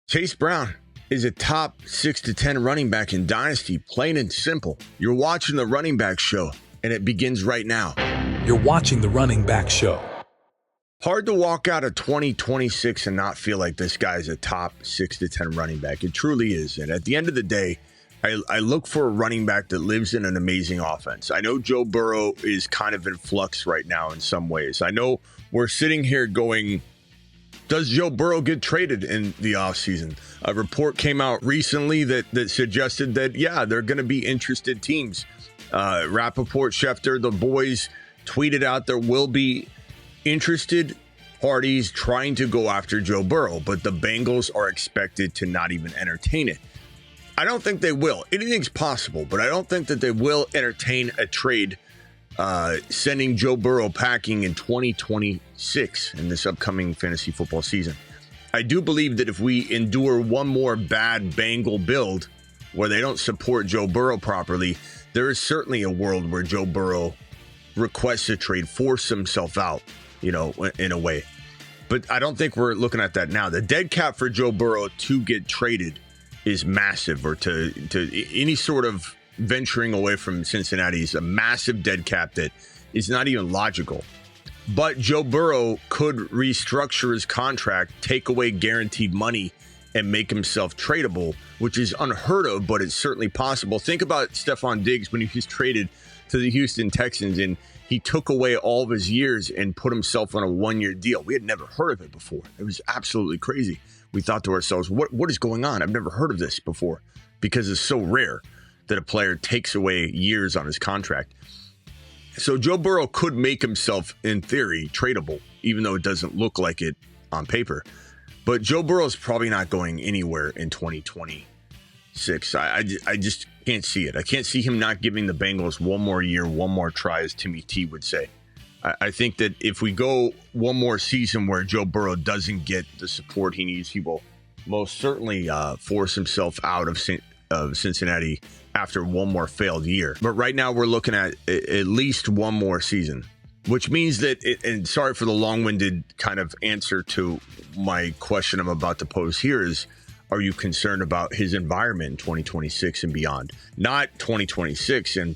Chase Brown is a top 6 to 10 running back in Dynasty, plain and simple. You're watching the Running Back Show, and it begins right now. You're watching the Running Back Show. Hard to walk out of 2026 and not feel like this guy is a top 6 to 10 running back. It truly is. And at the end of the day, I look for a running back that lives in an amazing offense. I know Joe Burrow is kind of in flux right now in some ways. I know we're sitting here going, does Joe Burrow get traded in the offseason? A report came out recently that suggested that, yeah, they're going to be interested teams. Rappaport, Schefter, the boys tweeted out there will be interested parties trying to go after Joe Burrow, but the Bengals are expected to not even entertain it. I don't think they will. Anything's possible, but I don't think that they will entertain a trade sending Joe Burrow packing in 2026 in this upcoming fantasy football season. I do believe that if we endure one more bad Bengal build where they don't support Joe Burrow properly, there is certainly a world where Joe Burrow requests a trade, force himself out, in a way. But I don't think we're looking at that now. The dead cap for Joe Burrow to get traded is massive, or to any sort of venturing away from Cincinnati is a massive dead cap that is not even logical. But Joe Burrow could restructure his contract, take away guaranteed money, and make himself tradable, which is unheard of, but it's certainly possible. Think about Stephon Diggs when he was traded to the Houston Texans, and he took away all of his years and put himself on a one-year deal. We had never heard of it before. It was absolutely crazy. We thought to ourselves, what is going on? I've never heard of this before, because it's so rare that a player takes away years on his contract. So Joe Burrow could make himself, in theory, tradable, even though it doesn't look like it on paper. But Joe Burrow is probably not going anywhere in 2026. I just can't see it. I can't see him not giving the Bengals one more year, one more try, as Timmy T would say. I think that if we go one more season where Joe Burrow doesn't get the support he needs, he will most certainly force himself out of Cincinnati after one more failed year. But right now we're looking at least one more season, which means that, and sorry for the long-winded kind of answer to my question I'm about to pose here, is, are you concerned about his environment in 2026 and beyond? Not 2026. And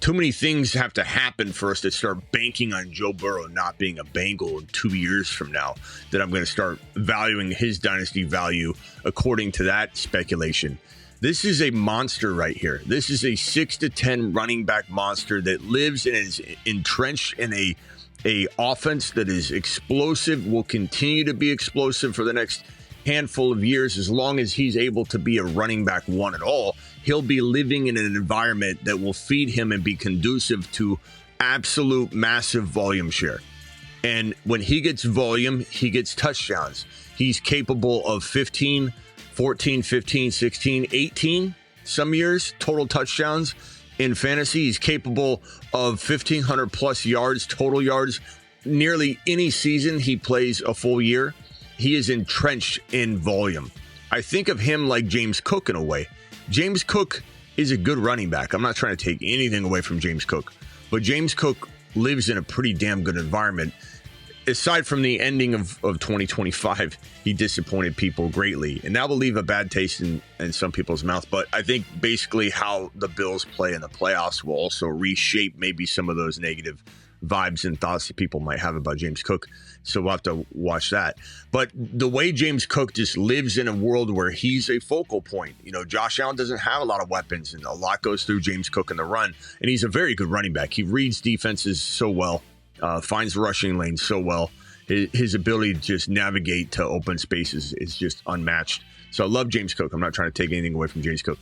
too many things have to happen for us to start banking on Joe Burrow not being a Bengal in 2 years from now, that I'm going to start valuing his dynasty value according to that speculation. This is a monster right here. This is a 6 to 10 running back monster that lives and is entrenched in a offense that is explosive, will continue to be explosive for the next handful of years. As long as he's able to be a running back one at all, he'll be living in an environment that will feed him and be conducive to absolute massive volume share. And when he gets volume, he gets touchdowns. He's capable of 15, 14, 15, 16, 18, some years, total touchdowns in fantasy. He's capable of 1,500 plus yards, total yards, nearly any season he plays a full year. He is entrenched in volume. I think of him like James Cook in a way. James Cook is a good running back. I'm not trying to take anything away from James Cook, but James Cook lives in a pretty damn good environment. Aside from the ending of 2025, he disappointed people greatly, and that will leave a bad taste in some people's mouth. But I think basically how the Bills play in the playoffs will also reshape maybe some of those negative vibes and thoughts that people might have about James Cook. So we'll have to watch that. But the way James Cook just lives in a world where he's a focal point. Josh Allen doesn't have a lot of weapons, and a lot goes through James Cook in the run. And he's a very good running back. He reads defenses so well, finds rushing lanes so well. His ability to just navigate to open spaces is just unmatched. So I love James Cook. I'm not trying to take anything away from James Cook.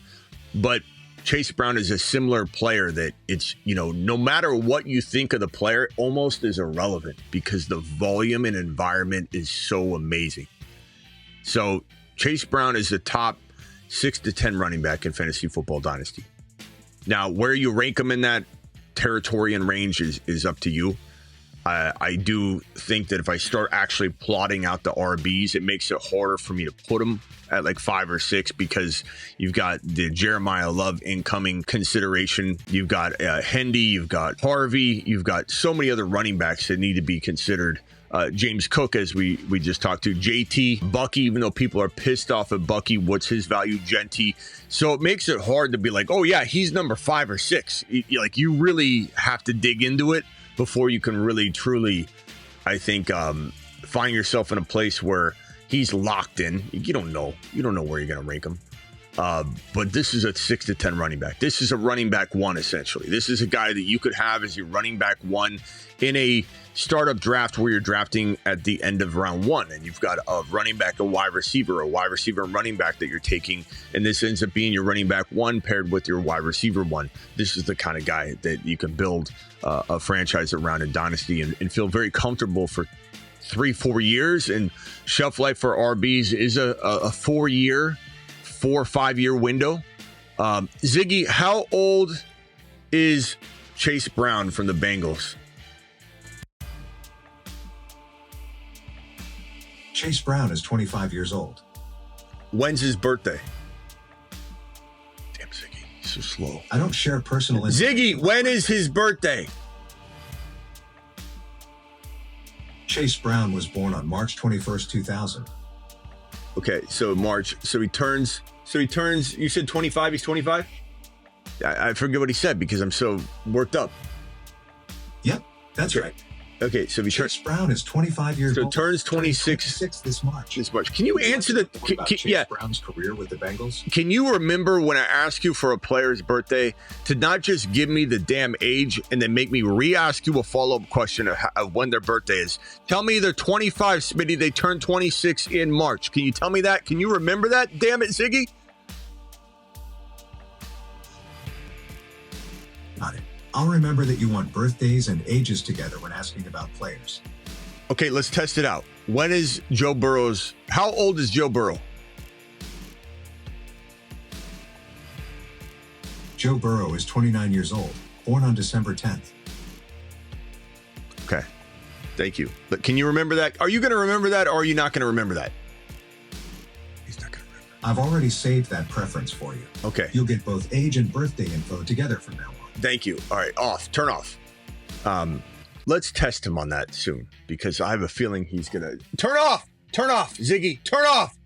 But Chase Brown is a similar player that it's, no matter what you think of the player, almost is irrelevant because the volume and environment is so amazing. So Chase Brown is the top 6 to 10 running back in fantasy football dynasty. Now, where you rank him in that territory and range is up to you. I do think that if I start actually plotting out the RBs, it makes it harder for me to put them at like 5 or 6 because you've got the Jeremiah Love incoming consideration. You've got Hendy, you've got Harvey, you've got so many other running backs that need to be considered James Cook, as we just talked to, JT, Bucky, even though people are pissed off at Bucky, what's his value, Genty. So it makes it hard to be like, oh yeah, he's number 5 or 6. You really have to dig into it before you can really, truly, I think, find yourself in a place where he's locked in. You don't know where you're going to rank him. But this is a 6 to 10 running back. This is a running back 1, essentially. This is a guy that you could have as your running back 1 in a startup draft where you're drafting at the end of round 1. And you've got a running back, a wide receiver and running back that you're taking. And this ends up being your running back 1 paired with your wide receiver 1. This is the kind of guy that you can build a franchise around in Dynasty and feel very comfortable for 3-4 years. And shelf life for RBs is a 4-year, 4 or 5 year window. Ziggy, how old is Chase Brown from the Bengals? Chase Brown is 25 years old. When's his birthday? Damn, Ziggy, he's so slow. I don't share personal Ziggy, when is his birthday? Chase Brown was born on March 21st, 2000. Okay, so March. So he turns, you said 25, he's 25? I forget what he said because I'm so worked up. Yep, that's right. Okay, so Chase Brown is 25 years old. So turns 26 this March. Can you answer the Chase Brown's career with the Bengals? Can you remember when I ask you for a player's birthday to not just give me the damn age and then make me re-ask you a follow-up question of when their birthday is? Tell me they're 25, Smitty. They turned 26 in March. Can you tell me that? Can you remember that? Damn it, Ziggy. Got it. I'll remember that you want birthdays and ages together when asking about players. Okay, let's test it out. When is Joe Burrow's... How old is Joe Burrow? Joe Burrow is 29 years old, born on December 10th. Okay, thank you. But can you remember that? Are you going to remember that or are you not going to remember that? He's not going to remember. I've already saved that preference for you. Okay. You'll get both age and birthday info together from now on. Thank you. All right, turn off. Let's test him on that soon because I have a feeling he's going to... Turn off, Ziggy, turn off.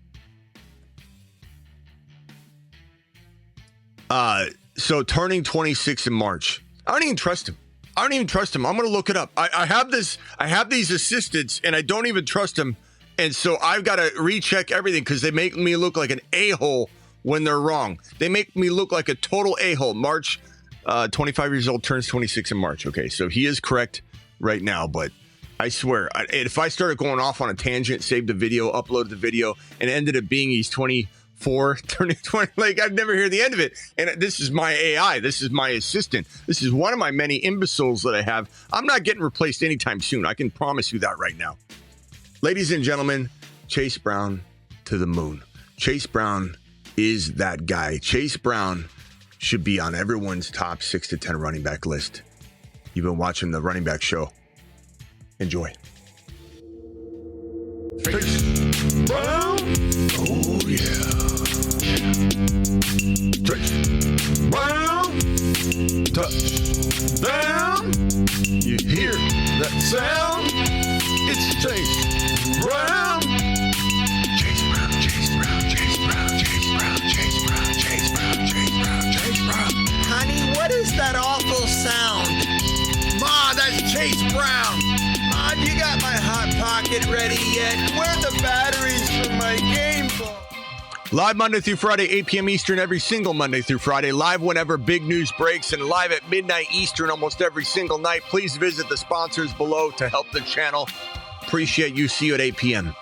So turning 26 in March. I don't even trust him. I'm going to look it up. I have these assistants and I don't even trust them. And so I've got to recheck everything because they make me look like an a-hole when they're wrong. They make me look like a total a-hole. March 25 years old, turns 26 in March. Okay, so he is correct right now, but I swear, if I started going off on a tangent, saved the video, uploaded the video, and ended up being he's 24, turning 20, like I'd never hear the end of it. And this is my AI. This is my assistant. This is one of my many imbeciles that I have. I'm not getting replaced anytime soon. I can promise you that right now. Ladies and gentlemen, Chase Brown to the moon. Chase Brown is that guy. Chase Brown should be on everyone's top 6 to 10 running back list. You've been watching the Running Back Show. Enjoy. Chase Brown. Oh, yeah. Chase Brown. Touchdown. You hear that sound? It's Chase Brown. Chase Brown, Chase Brown, Chase Brown, Chase Brown, Chase Brown, Chase Brown, Chase Brown, Chase Brown. Honey, what is that awful sound? Ma, that's Chase Brown. Ma, you got my Hot Pocket ready yet? Where are the batteries for my Game Boy? Live Monday through Friday, 8 p.m. Eastern, every single Monday through Friday. Live whenever big news breaks and live at midnight Eastern almost every single night. Please visit the sponsors below to help the channel. Appreciate you. See you at 8 p.m.